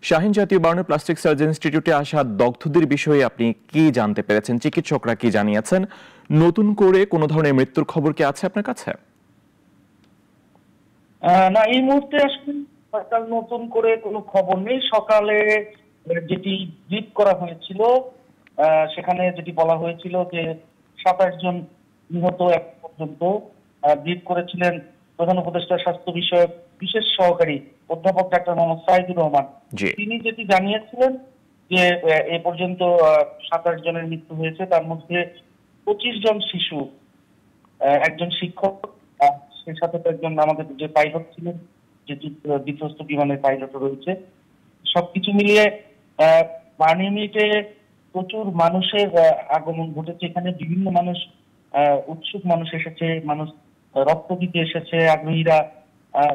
শাহীন জাতীয় বার্নের plastic surgeon ইনস্টিটিউটে আসা দগ্ধদের বিষয়ে আপনি কি জানতে পেরেছেন? চিকিৎসকরা কি জানিয়েছেন? নতুন করে কোনো ধরনের মৃত্যুর খবর কি আছে আপনার কাছে? না, এই মুহূর্তে আসলে সরকার নতুন করে কোনো খবর নেই। সকালে যেটি ব্রিফ করা হয়েছিল, সেখানে যেটি বলা হয়েছিল যে ২৭ জন নিহত এক পর্যন্ত। ব্রিফ করেছিলেন প্রধান উপদেষ্টা স্বাস্থ্য বিষয়ক বিশেষ সহকারী অধ্যাপক ডাক্তার মোহাম্মদ সাইদুর রহমান। তিনি যেটি জানিয়েছিলেন যে এ পর্যন্ত ২৭ জনের মৃত্যু হয়েছে, তার মধ্যে ২৫ জন শিশু, একজন শিক্ষক, সেই সাথে একজন আমাদের যে পাইলট ছিলেন, যে বিধ্বস্ত বিমানের পাইলটও রয়েছে। সবকিছু মিলিয়ে বার্ন ইউনিটে প্রচুর মানুষের আগমন ঘটেছে। এখানে বিভিন্ন মানুষ, উৎসুক মানুষ এসেছে, মানুষ রক্ত দিতে এসেছে, আগ্রহীরা।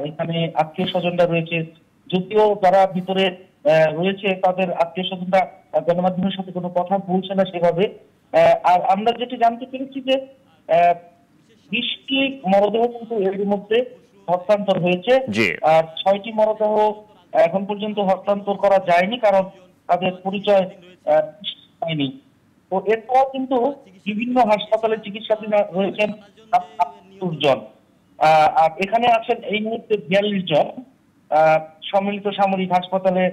এখানে আত্মীয় স্বজনরা রয়েছে, যদিও যারা ভিতরে রয়েছে তাদের আত্মীয় স্বজনরা গণমাধ্যমের সাথে কোনো কথা বলছে না সেভাবে। আর আমরা যেটি জানতে পেরেছি যে ২০টি মরদেহ কিন্তু এর মধ্যে হস্তান্তর হয়েছে, আর ৬টি মরদেহ এখন পর্যন্ত হস্তান্তর করা যায়নি, কারণ তাদের পরিচয় হয়নি। তো এরপর কিন্তু বিভিন্ন হাসপাতালে চিকিৎসাধীন রয়েছেন ৭৮ জন, আর এখানে আছেন এই মুহূর্তে ৪২ জন। সম্মিলিত সামরিক হাসপাতালে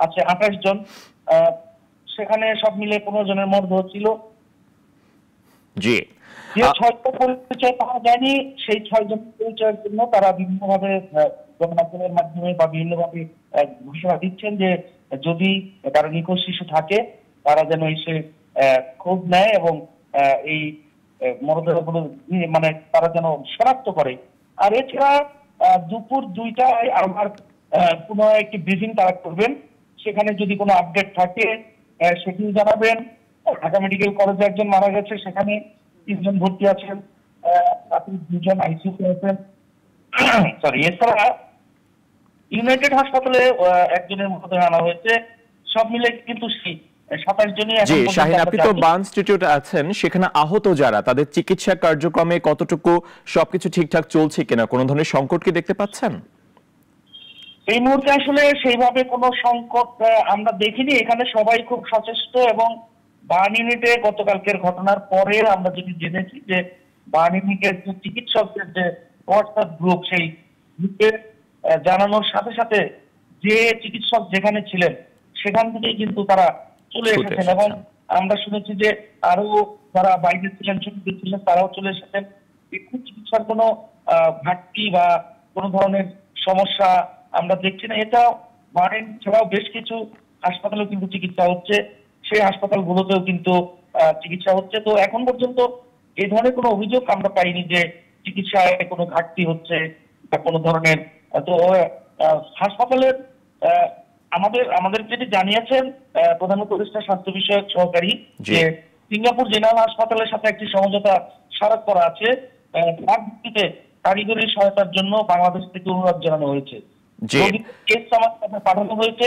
আছে ২৮ জন। সেখানে সব মিলে ১৫ জনের মরদেহ ছিল। যে ৬টা পরিচয় পাওয়া যায়নি, সেই ৬ জন পরিচয়ের জন্য তারা বিভিন্নভাবে গণমাধ্যমের মাধ্যমে বা বিভিন্নভাবে ঘোষণা দিচ্ছেন যে যদি কারো নিখোঁজ শিশু থাকে তারা যেন এসে খোঁজ নেয় এবং এই মরদেহগুলো মানে তারা যেন শনাক্ত করে। আর এছাড়া দুপুর ২টায় আবার কোনো একটি ব্রিফিং তারা করবেন, সেখানে যদি কোনো আপডেট থাকে সেটিও জানাবেন। ঢাকা মেডিকেল কলেজে একজন মারা গেছে, সেখানে ৩ জন ভর্তি আছেন, ২ জন আইসিইউতে আছেন। এছাড়া ইউনাইটেড হাসপাতালে একজনের মরদেহ আনা হয়েছে। সব মিলে কিন্তু ২৭ জনই এখন পর্যন্ত। শাহীন, আপনি তো বার্ন ইনস্টিটিউটে আছেন, সেখানে আহত যারা তাদের চিকিৎসা কার্যক্রমে কতটুকু সবকিছু ঠিকঠাক চলছে কিনা, কোনো ধরনের সংকট কি দেখতে পাচ্ছেন? এই মুহূর্তে আসলে সেইভাবে কোনো সংকট আমরা দেখিনি। এখানে সবাই খুব সচেষ্ট, এবং বার্ন ইউনিটে গতকালকের ঘটনার পরে আমরা যেটি জেনেছি যে বার্ন ইউনিটের যে চিকিৎসকদের যে হোয়াটসঅ্যাপ গ্রুপ, সেই গ্রুপে জানানোর সাথে সাথে যে চিকিৎসক যেখানে ছিলেন সেখান থেকেই কিন্তু তারা চলে এসেছেন, এবং আমরা শুনেছি যে আরো যারা বাইরে ছিলেন, ছুটিতে ছিলেন, তারাও চলে এসেছেন। চিকিৎসার কোনো ঘাটতি বা কোনো ধরনের সমস্যা আমরা দেখছি না। এটা বার্ন ছাড়াও বেশ কিছু হাসপাতালেও কিন্তু চিকিৎসা হচ্ছে, সেই হাসপাতালগুলোতেও কিন্তু চিকিৎসা হচ্ছে। তো এখন পর্যন্ত এই ধরনের কোনো অভিযোগ আমরা পাইনি যে চিকিৎসায় কোনো ঘাটতি হচ্ছে বা কোনো ধরনের। তো হাসপাতালের আমাদের যেটি জানিয়েছেন প্রধান উপদেষ্টা স্বাস্থ্য বিষয়ক সহকারী, যে সিঙ্গাপুর জেনারেল হাসপাতালের সাথে একটি সমঝোতা স্মারক করা আছে, তার ভিত্তিতে কারিগরি সহায়তার জন্য বাংলাদেশ থেকে অনুরোধ জানানো হয়েছে, কেস পাঠানো হয়েছে।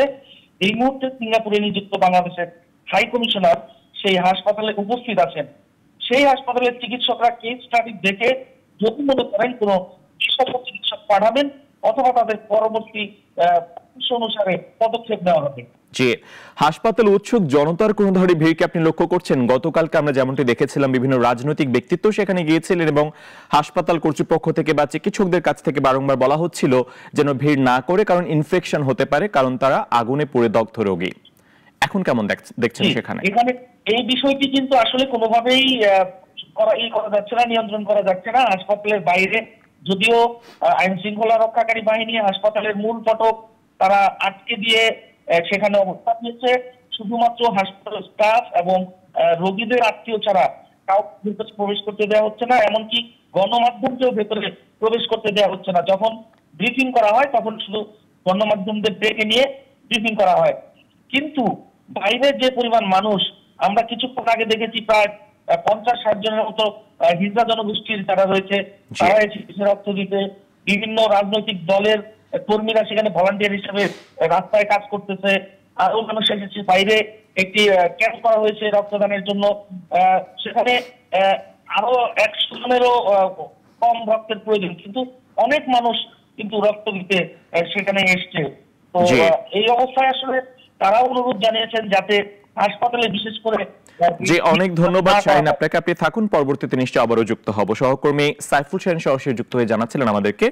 এই মুহূর্তে সিঙ্গাপুরে নিযুক্ত বাংলাদেশের হাই কমিশনার সেই হাসপাতালে উপস্থিত আছেন। সেই হাসপাতালের চিকিৎসকরা কেস স্টাডি দেখে যদি মনে করেন কোনো বিশেষজ্ঞ চিকিৎসক পাঠাবেন, অথবা তাদের পরবর্তী অনুসারে পদক্ষেপ নেওয়া হবে। জি, হাসপাতাল উৎসুক জনতার কোন ধরনের ভিড় কি আপনি লক্ষ্য করছেন? গতকালকে আমরা যেমনটি দেখেছিলাম বিভিন্ন রাজনৈতিক ব্যক্তিত্ব সেখানে গিয়েছিলেন, এবং হাসপাতাল কর্তৃপক্ষ থেকে বা চিকিৎসকদের কাছ থেকে বারংবার বলা হচ্ছিল যেন ভিড় না করে, কারণ ইনফেকশন হতে পারে, কারণ তারা আগুনে পুড়ে দগ্ধ রোগী। এখন কেমন দেখছেন সেখানে? এখানে এই বিষয়টি কিন্তু আসলে কোনোভাবেই করা যাচ্ছে না, নিয়ন্ত্রণ করা যাচ্ছে না। হাসপাতালের বাইরে যদিও আইন শৃঙ্খলা রক্ষাকারী বাহিনী হাসপাতালের মূল ফটক তারা আটকে দিয়ে সেখানে অবস্থান নিয়েছে, শুধুমাত্র হাসপাতাল স্টাফ এবং রোগীদের আত্মীয় ছাড়া কাউকে প্রবেশ করতে দেওয়া হচ্ছে না, এমনকি গণমাধ্যমকেও ভেতরে প্রবেশ করতে দেওয়া হচ্ছে না। যখন ব্রিফিং করা হয় তখন শুধু গণমাধ্যমদের ডেকে নিয়ে ব্রিফিং করা হয়। কিন্তু বাইরে যে পরিমাণ মানুষ, আমরা কিছুক্ষণ আগে দেখেছি প্রায় ৫০-৬০ জনের মতো হিজড়া জনগোষ্ঠীর যারা রয়েছে তারা এসেছে রক্ত দিতে। বিভিন্ন রাজনৈতিক দলের কর্মীরা সেখানে ভলান্টিয়ার হিসেবে রাস্তায় কাজ করতেছে। আরো মানুষ এসেছে, বাইরে একটি ক্যাম্প করা হয়েছে রক্তদানের জন্য। সেখানে আরো ১০০ জনেরও কম রক্তের প্রয়োজন, কিন্তু অনেক মানুষ কিন্তু রক্ত দিতে সেখানে এসছে। তো জি। এই অবস্থায় আসলে তারা অনুরোধ জানিয়েছেন যাতে হাসপাতালে বিশেষ করে জি, অনেক ধন্যবাদ না করা শাহিন হয়। আপনাকে। আপনি থাকুন, পরবর্তীতে নিশ্চয়ই আবারও যুক্ত হব। সহকর্মী সাইফুল শাহিন সরাসরি যুক্ত হয়ে জানাচ্ছিলেন আমাদেরকে